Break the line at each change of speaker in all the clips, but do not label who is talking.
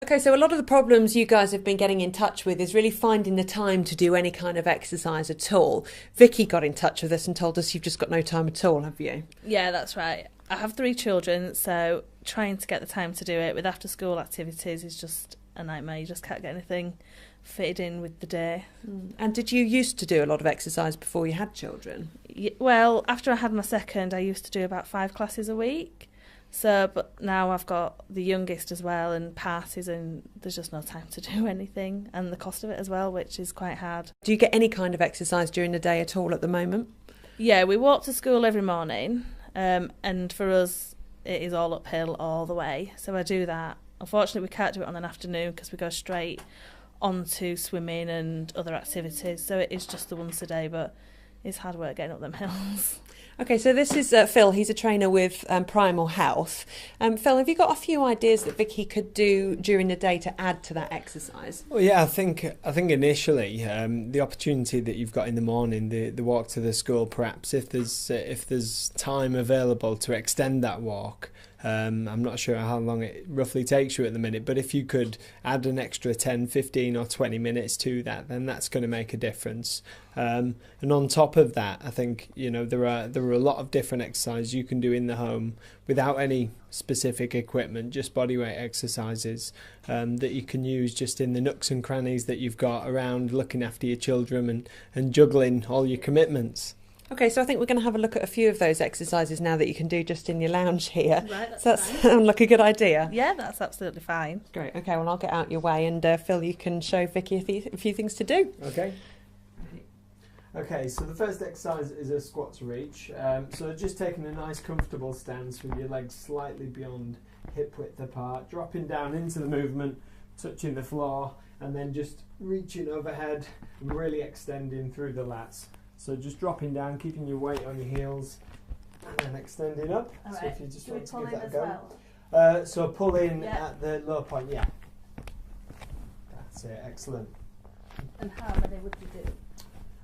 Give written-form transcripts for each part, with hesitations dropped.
Okay, so a lot of the problems you guys have been getting in touch with is really finding the time to do any kind of exercise at all. Vicky got in touch with us and told us you've just got no time at all, have you?
Yeah, that's right. I have 3 children, so trying to get the time to do it with after school activities is just a nightmare. You just can't get anything fitted in with the day.
And did you used to do a lot of exercise before you had children?
Well, after I had my second, I used to do about 5 classes a week. So, but now I've got the youngest as well and parties, and there's just no time to do anything, and the cost of it as well, which is quite hard.
Do you get any kind of exercise during the day at all at the moment?
Yeah, we walk to school every morning, and for us it is all uphill all the way, so I do that. Unfortunately, we can't do it on an afternoon because we go straight onto swimming and other activities, so it is just the once a day, but it's hard work getting up them hills.
Okay, so this is Phill. He's a trainer with Primal Health. Phill, have you got a few ideas that Vicky could do during the day to add to that exercise?
Well, yeah, I think initially the opportunity that you've got in the morning, the walk to the school, perhaps if there's time available to extend that walk. I'm not sure how long it roughly takes you at the minute, but if you could add an extra 10, 15 or 20 minutes to that, then that's going to make a difference. And on top of that, I think, there are a lot of different exercises you can do in the home without any specific equipment, just bodyweight exercises that you can use just in the nooks and crannies that you've got around looking after your children and juggling all your commitments.
Okay, so I think we're going to have a look at a few of those exercises now that you can do just in your lounge here.
Right, that's
so that sounds like a good idea.
Yeah, that's absolutely fine.
Great. Okay, well, I'll get out your way, and Phill, you can show Vicky a few things to do.
Okay. Okay, so the first exercise is a squat to reach. So just taking a nice comfortable stance with your legs slightly beyond hip width apart, dropping down into the movement, touching the floor, and then just reaching overhead and really extending through the lats. So just dropping down, keeping your weight on your heels, and then extending up.
All right.
So if you just want to give that a
go.
Well? So pull in
Yeah.
at the low point, yeah. That's it, excellent.
And how many would you do?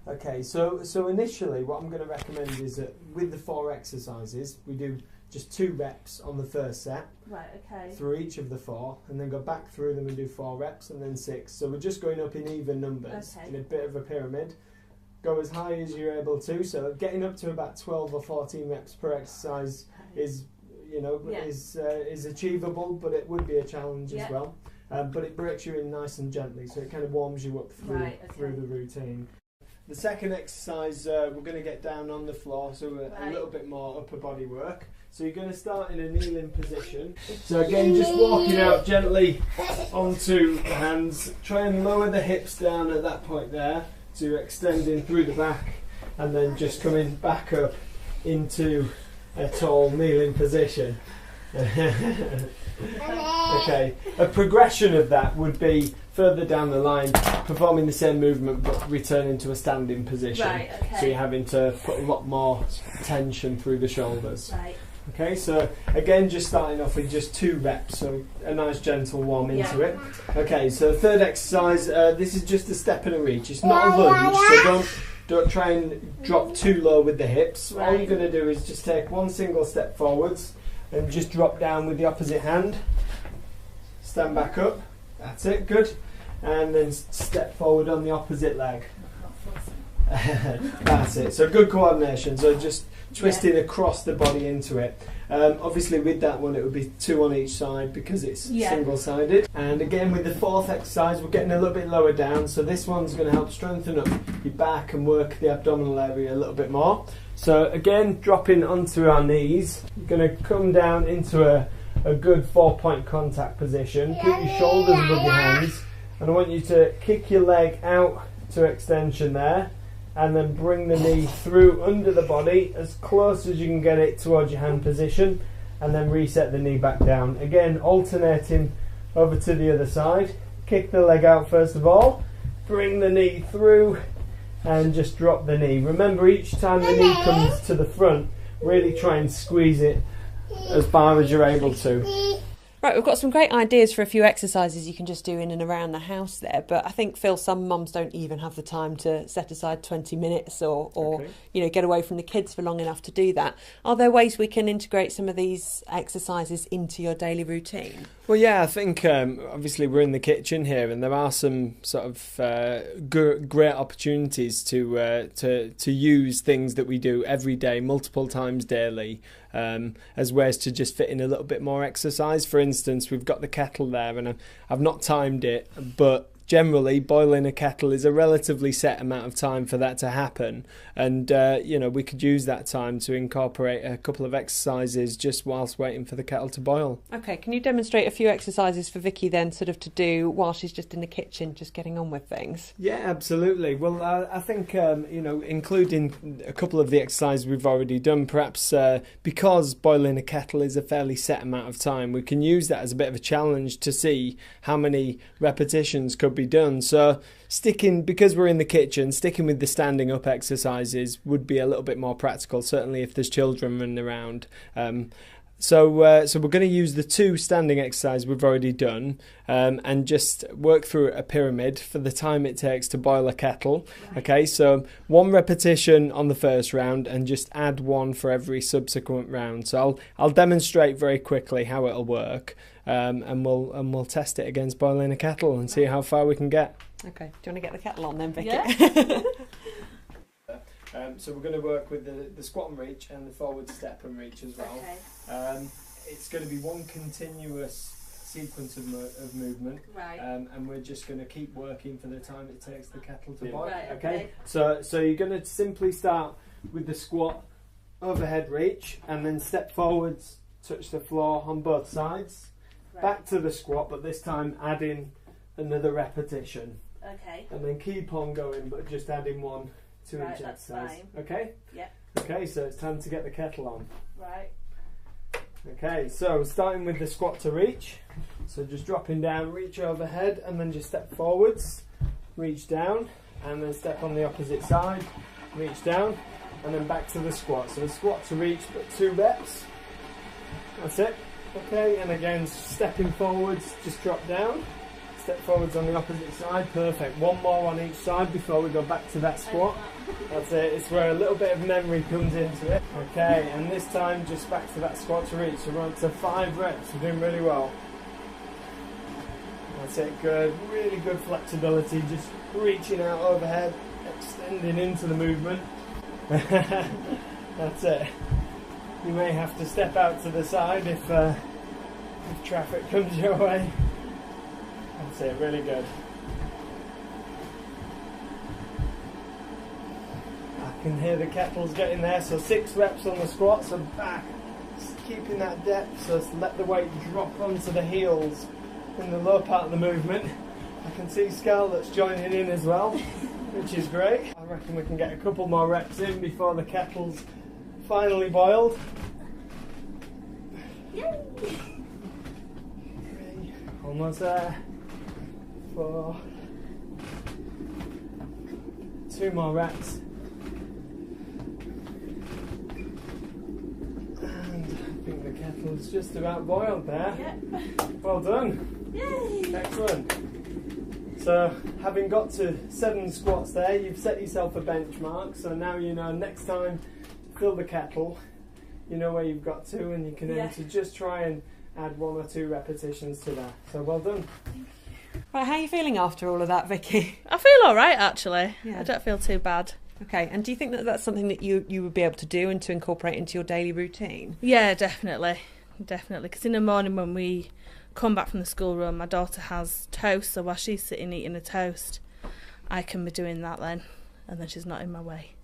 Okay, so initially what I'm going to recommend is that with the 4 exercises, we do just 2 reps on the first set.
Right, okay.
Through each of the 4, and then go back through them and do 4 reps and then 6. So we're just going up in even numbers,
Okay.
in a bit of a pyramid. Go as high as you're able to, so getting up to about 12 or 14 reps per exercise is achievable, but it would be a challenge as well. But it breaks you in nice and gently, so it kind of warms you up through the routine. The second exercise, we're going to get down on the floor, so a little bit more upper body work. So you're going to start in a kneeling position. So again, just walking out gently onto the hands. Try and lower the hips down at that point there to extending through the back, and then just coming back up into a tall kneeling position. Okay, a progression of that would be further down the line, performing the same movement but returning to a standing position.
Right, okay.
So you're having to put a lot more tension through the shoulders.
Right.
Okay, so again, just starting off with just 2 reps, so a nice gentle warm into it. Okay, so third exercise, this is just a step and a reach. It's not a lunge, so don't try and drop too low with the hips.
Right.
All you're going to do is just take one single step forwards and just drop down with the opposite hand. Stand back up. That's it, good. And then step forward on the opposite leg. That's it. So good coordination. So just twisting across the body into it. Obviously with that one it would be 2 on each side because it's single-sided. And again with the 4th exercise we're getting a little bit lower down, so this one's going to help strengthen up your back and work the abdominal area a little bit more. So again, dropping onto our knees, you're going to come down into a good 4-point contact position. Keep your shoulders above your hands, and I want you to kick your leg out to extension there, and then bring the knee through under the body as close as you can get it towards your hand position, and then reset the knee back down. Again, alternating over to the other side. Kick the leg out first of all, bring the knee through, and just drop the knee. Remember, each time the knee comes to the front, really try and squeeze it as far as you're able to.
Right, we've got some great ideas for a few exercises you can just do in and around the house there, but I think, Phill, some mums don't even have the time to set aside 20 minutes or
Okay.
get away from the kids for long enough to do that. Are there ways we can integrate some of these exercises into your daily routine?
Well, yeah, I think obviously we're in the kitchen here, and there are some sort of great opportunities to use things that we do every day, multiple times daily, as ways to just fit in a little bit more exercise. For instance, we've got the kettle there, and I've not timed it, but generally boiling a kettle is a relatively set amount of time for that to happen, and we could use that time to incorporate a couple of exercises just whilst waiting for the kettle to boil.
Okay, can you demonstrate a few exercises for Vicky then, sort of to do while she's just in the kitchen, just getting on with things?
Yeah, absolutely. Well, I think including a couple of the exercises we've already done, perhaps because boiling a kettle is a fairly set amount of time, we can use that as a bit of a challenge to see how many repetitions could be done. So because we're in the kitchen, sticking with the standing up exercises would be a little bit more practical, certainly if there's children running around. So we're going to use the two standing exercises we've already done, and just work through a pyramid for the time it takes to boil a kettle. Okay, so 1 repetition on the first round, and just add 1 for every subsequent round. So I'll demonstrate very quickly how it'll work, and we'll test it against boiling a kettle and see how far we can get.
Okay, do you want to get the kettle on then, Vicky?
Yeah.
So we're going to work with the squat and reach and the forward step and reach as well.
Okay.
It's going to be one continuous sequence of movement,
Right.
and we're just going to keep working for the time it takes the kettle to boil.
Right,
Okay. So you're going to simply start with the squat, overhead reach, and then step forwards, touch the floor on both sides.
Right.
Back to the squat, but this time add in another repetition,
Okay.
and then keep on going, but just adding 1 to
Right,
each
that's
exercise.
fine.
Okay?
Yep.
Okay, so it's time to get the kettle on.
Right.
Okay, so starting with the squat to reach. So just dropping down, reach overhead, and then just step forwards, reach down, and then step on the opposite side, reach down, and then back to the squat. So the squat to reach, but 2 reps. That's it. Okay, and again, stepping forwards, just drop down. Step forwards on the opposite side, perfect. 1 more on each side before we go back to that squat. That's it, it's where a little bit of memory comes into it. Okay, and this time just back to that squat to reach. So we're on to 5 reps, we're doing really well. That's it, good, really good flexibility, just reaching out overhead, extending into the movement. That's it. You may have to step out to the side if traffic comes your way. That's it, really good. I can hear the kettles getting there, so 6 reps on the squat, so back, just keeping that depth, so let the weight drop onto the heels in the low part of the movement. I can see Scarlett's joining in as well, which is great. I reckon we can get a couple more reps in before the kettle's finally boiled.
Yay!
3, almost there. 4, 2 more reps. And I think the kettle's just about boiled there.
Yep.
Well done.
Yay!
Excellent. So, having got to 7 squats there, you've set yourself a benchmark. So now you know next time to fill the kettle, you know where you've got to, and you can aim to just try and add 1 or 2 repetitions to that. So well done.
Right, how are you feeling after all of that, Vicky?
I feel all right, actually.
Yeah.
I don't feel too bad.
Okay, and do you think that that's something that you would be able to do and to incorporate into your daily routine?
Yeah, definitely. Definitely. Because in the morning when we come back from the schoolroom, my daughter has toast, so while she's sitting eating a toast, I can be doing that then. And then she's not in my way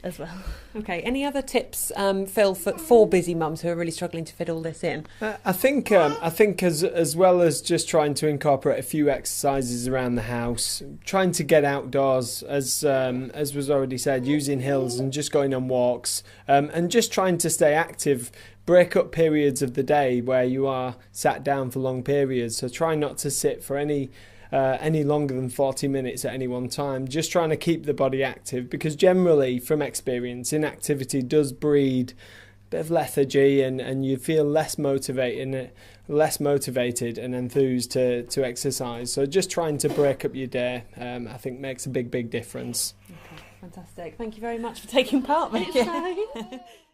as well.
Okay, any other tips, Phill, for busy mums who are really struggling to fit all this in?
I think as well as just trying to incorporate a few exercises around the house, trying to get outdoors, as was already said, using hills and just going on walks, and just trying to stay active. Break up periods of the day where you are sat down for long periods. So try not to sit for any longer than 40 minutes at any one time, just trying to keep the body active, because generally from experience inactivity does breed bit of lethargy, and you feel less motivated and enthused to exercise. So just trying to break up your day, I think, makes a big difference.
Okay, fantastic. Thank you very much for taking part, Vicky.